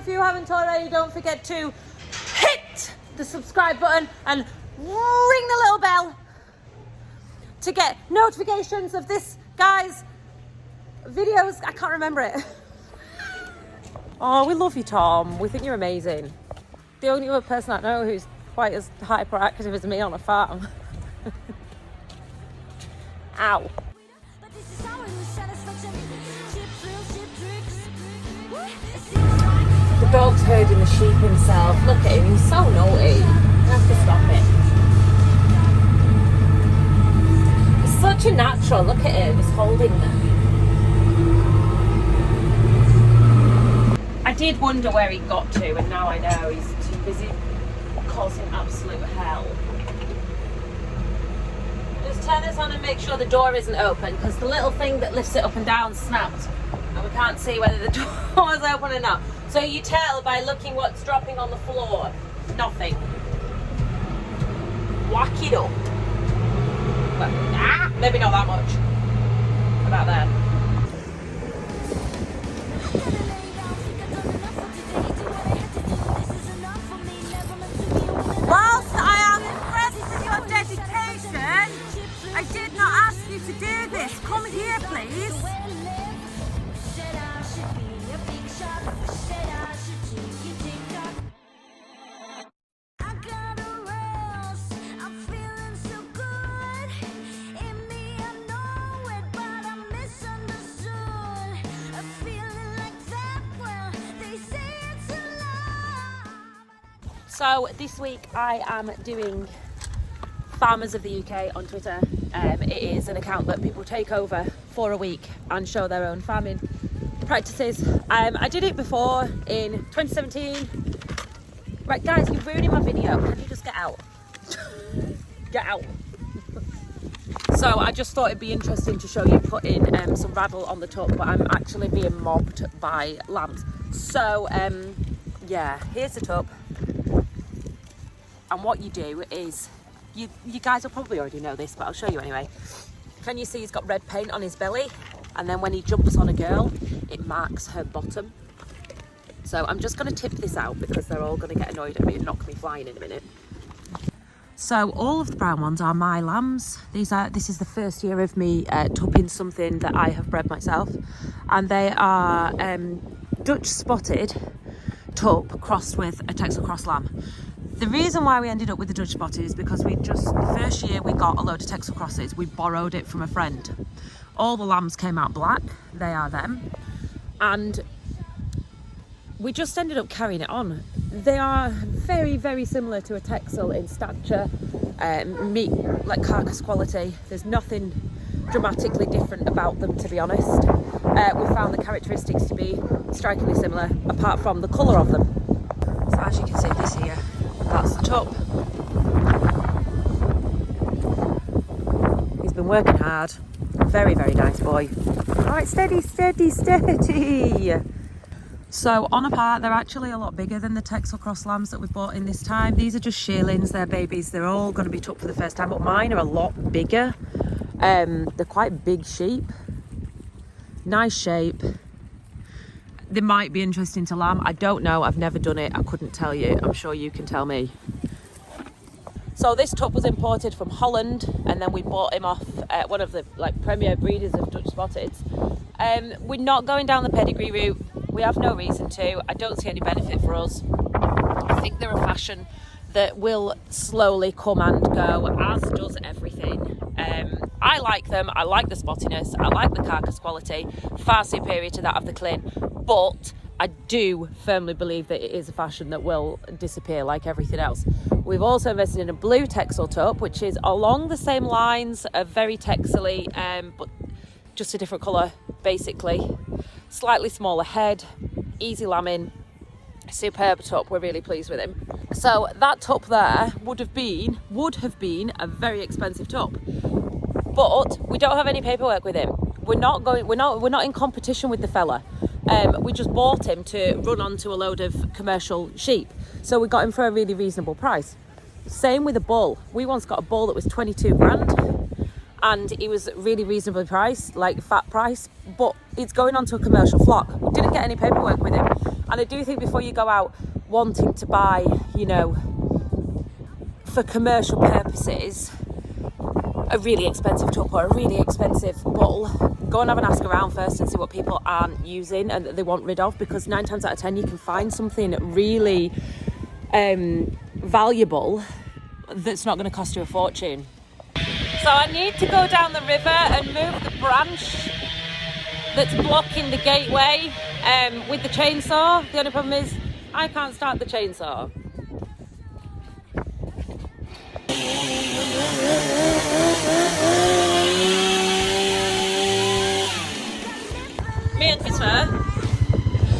if you haven't already, don't forget to hit the subscribe button and ring the little bell to get notifications of this guy's videos. I can't remember it. Oh, we love you, Tom. We think you're amazing. The only other person I know who's quite as hyperactive as me on a farm. Ow. The dog's herding the sheep himself. Look at him, he's so naughty. You have to stop it. He's such a natural. Look at him, he's holding them. I did wonder where he got to, and now I know he's too busy causing absolute hell. Just turn this on and make sure the door isn't open, because the little thing that lifts it up and down snapped, and we can't see whether the door is open or not. So you tell by looking what's dropping on the floor. Nothing. Whack it up. Well, maybe not that much. About there. Whilst I am impressed with your dedication, I did not ask you to do this. Come here, please. So this week I am doing Farmers of the UK on Twitter. It is an account that people take over for a week and show their own farming practices. I did it before in 2017. Right guys, you're ruining my video. Can you just get out? Get out. So I just thought it'd be interesting to show you putting some raddle on the top, but I'm actually being mobbed by lambs. So yeah, here's the tub. And what you do is, you guys will probably already know this, but I'll show you anyway. Can you see he's got red paint on his belly? And then when he jumps on a girl, it marks her bottom. So I'm just gonna tip this out because they're all gonna get annoyed at me and knock me flying in a minute. So all of the brown ones are my lambs. This is the first year of me tupping something that I have bred myself. And they are Dutch spotted tup crossed with a Texel cross lamb. The reason why we ended up with the Dutch spotted is because the first year we got a load of Texel crosses, we borrowed it from a friend. All the lambs came out black, they are them. And we just ended up carrying it on. They are very, very similar to a Texel in stature, meat, like carcass quality. There's nothing dramatically different about them, to be honest. We found the characteristics to be strikingly similar, apart from the colour of them. So as you can see, this here, that's the tup. He's been working hard. Very, very nice boy. All right, steady, steady, steady. So on a part, they're actually a lot bigger than the Texel cross lambs that we've bought in this time. These are just shearlings, they're babies. They're all going to be tupped for the first time, but mine are a lot bigger. They're quite big sheep. Nice shape. They might be interesting to lamb. I don't know. I've never done it. I couldn't tell you. I'm sure you can tell me. So this tup was imported from Holland, and then we bought him off one of the premier breeders of Dutch Spotteds. We're not going down the pedigree route. We have no reason to. I don't see any benefit for us. I think they're a fashion that will slowly come and go, as does everything. I like them. I like the spottiness. I like the carcass quality, far superior to that of the Clin. But I do firmly believe that it is a fashion that will disappear like everything else. We've also invested in a blue Texel tup, which is along the same lines of very Texel-y, but just a different colour, basically. Slightly smaller head, easy lambing, superb tup. We're really pleased with him. So that tup there would have been a very expensive tup, but we don't have any paperwork with him. We're not in competition with the fella. We just bought him to run onto a load of commercial sheep, so we got him for a really reasonable price. Same with a bull. We once got a bull that was 22 grand, and he was really reasonably priced, like fat price, but he's going onto a commercial flock. We didn't get any paperwork with him. And I do think before you go out wanting to buy, you know, for commercial purposes, a really expensive tup or a really expensive bull, go and have an ask around first and see what people aren't using and that they want rid of, because 9 times out of 10 you can find something really valuable that's not going to cost you a fortune. So I need to go down the river and move the branch that's blocking the gateway with the chainsaw. The only problem is I can't start the chainsaw. Me and Christopher,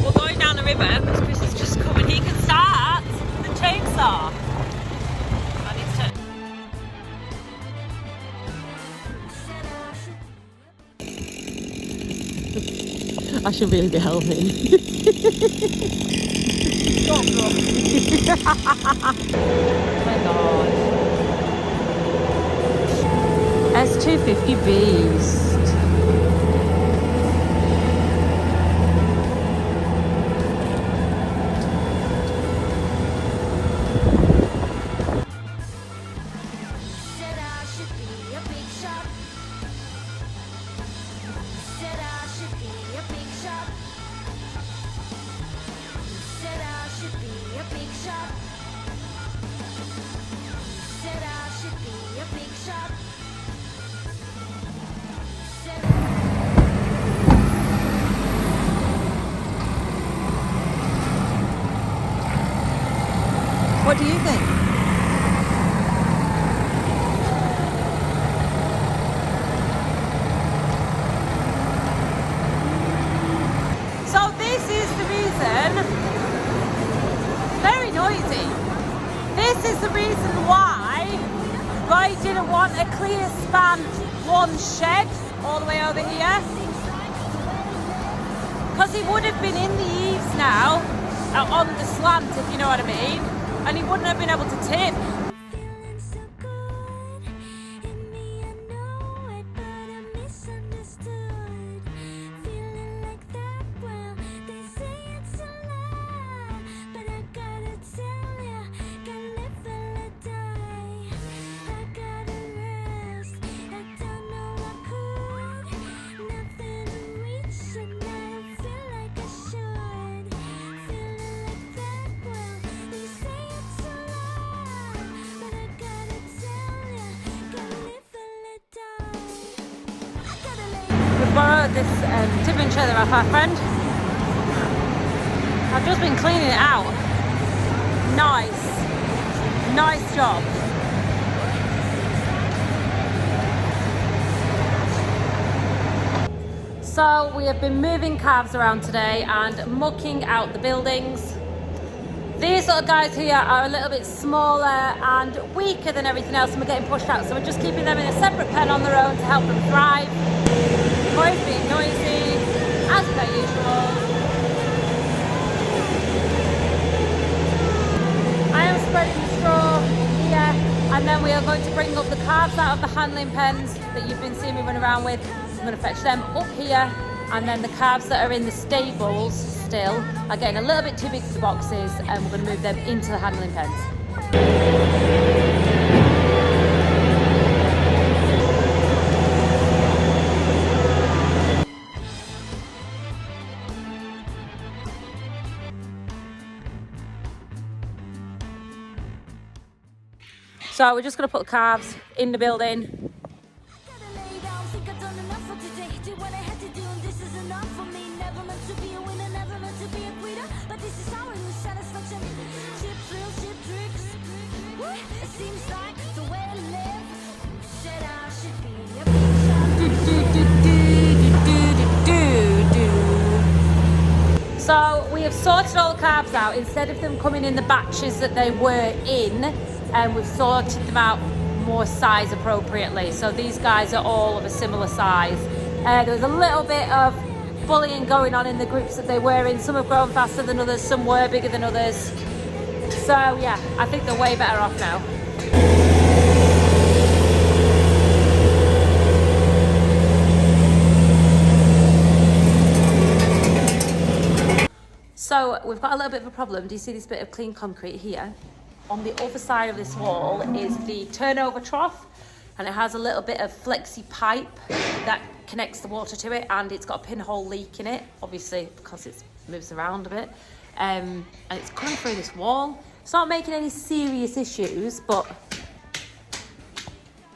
we're going down the river because Chris has just come and he can start the chainsaw. I need to... I should really be helping. Oh my god. S250 Beast. What do you think? So this is the reason, very noisy. This is the reason why Roy didn't want a clear span one shed all the way over here. Because he would have been in the eaves now, on the slant, if you know what I mean. And he wouldn't have been able to tip. Borrowed this tipping trailer off our friend. I've just been cleaning it out. Nice job. So we have been moving calves around today and mucking out the buildings. These little guys here are a little bit smaller and weaker than everything else, and we're getting pushed out, so we're just keeping them in a separate pen on their own to help them thrive. Boys being noisy, as per usual. I am spreading the straw here, and then we are going to bring up the calves out of the handling pens that you've been seeing me run around with. I'm going to fetch them up here, and then the calves that are in the stables still are getting a little bit too big for the boxes, and we're going to move them into the handling pens. So we're just going to put the calves in the building. So we have sorted all the calves out. Instead of them coming in the batches that they were in, and we've sorted them out more size appropriately. So these guys are all of a similar size. There was a little bit of bullying going on in the groups that they were in. Some have grown faster than others, some were bigger than others. So yeah, I think they're way better off now. So we've got a little bit of a problem. Do you see this bit of clean concrete here? On the other side of this wall is the turnover trough, and it has a little bit of flexi pipe that connects the water to it, and it's got a pinhole leak in it, obviously because it moves around a bit, and it's coming through this wall. It's not making any serious issues, but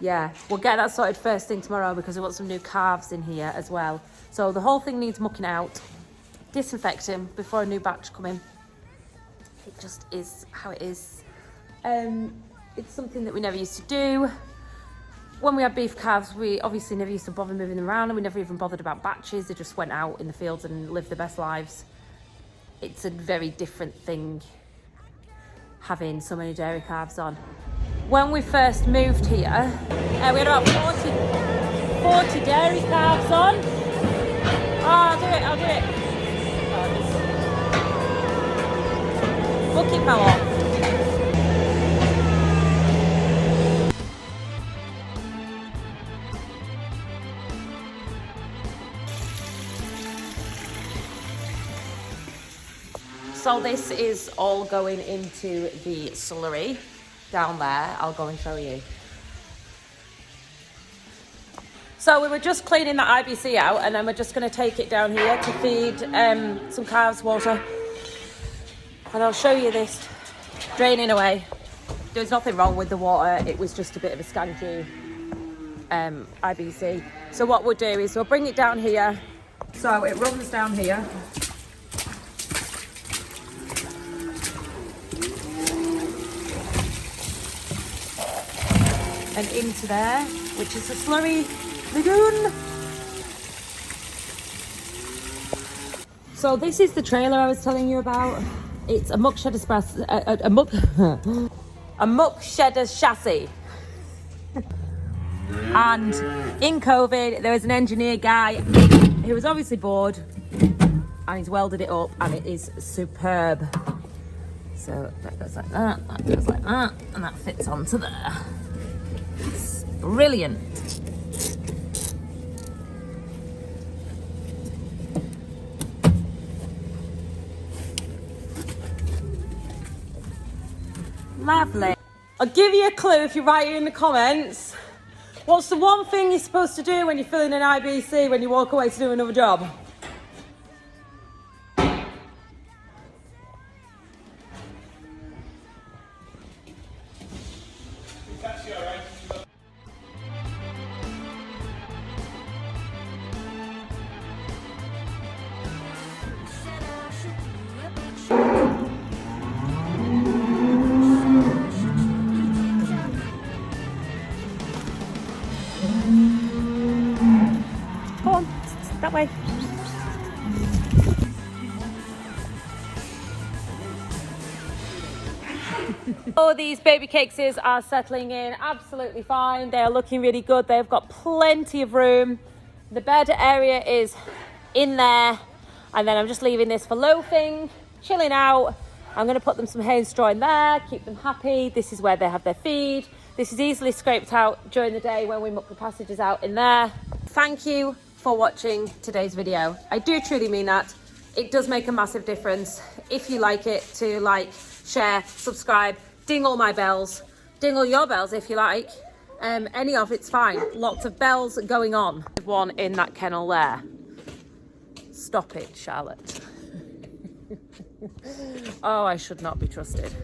yeah, we'll get that sorted first thing tomorrow because we want some new calves in here as well. So the whole thing needs mucking out, disinfecting before a new batch come in. It just is how it is. It's something that we never used to do. When we had beef calves, we obviously never used to bother moving them around, and we never even bothered about batches. They just went out in the fields and lived their best lives. It's a very different thing having so many dairy calves on. When we first moved here, we had about 40 dairy calves on. Oh, I'll do it. Bucket fell off. So this is all going into the slurry down there. I'll go and show you. So we were just cleaning that IBC out, and then we're just going to take it down here to feed some calves water. And I'll show you this draining away. There's nothing wrong with the water. It was just a bit of a skanky IBC. So what we'll do is we'll bring it down here. So it runs down here. And into there, which is the slurry lagoon. So this is the trailer I was telling you about. It's a muck shedder a muck shedder chassis. And in COVID, there was an engineer guy who was obviously bored, and he's welded it up, and it is superb. So that goes like that goes like that, and that fits onto there. It's brilliant. Lovely. I'll give you a clue if you write it in the comments. What's the one thing you're supposed to do when you're filling an IBC when you walk away to do another job? Go on, that way. Oh, these baby cakeses are settling in absolutely fine. They are looking really good. They've got plenty of room. The bed area is in there. And then I'm just leaving this for loafing, chilling out. I'm going to put them some hay and straw in there, keep them happy. This is where they have their feed. This is easily scraped out during the day when we muck the passages out in there. Thank you for watching today's video. I do truly mean that. It does make a massive difference. If you like it, to like, share, subscribe, ding all my bells, ding all your bells if you like. Any of it's fine. Lots of bells going on. One in that kennel there. Stop it, Charlotte. Oh, I should not be trusted.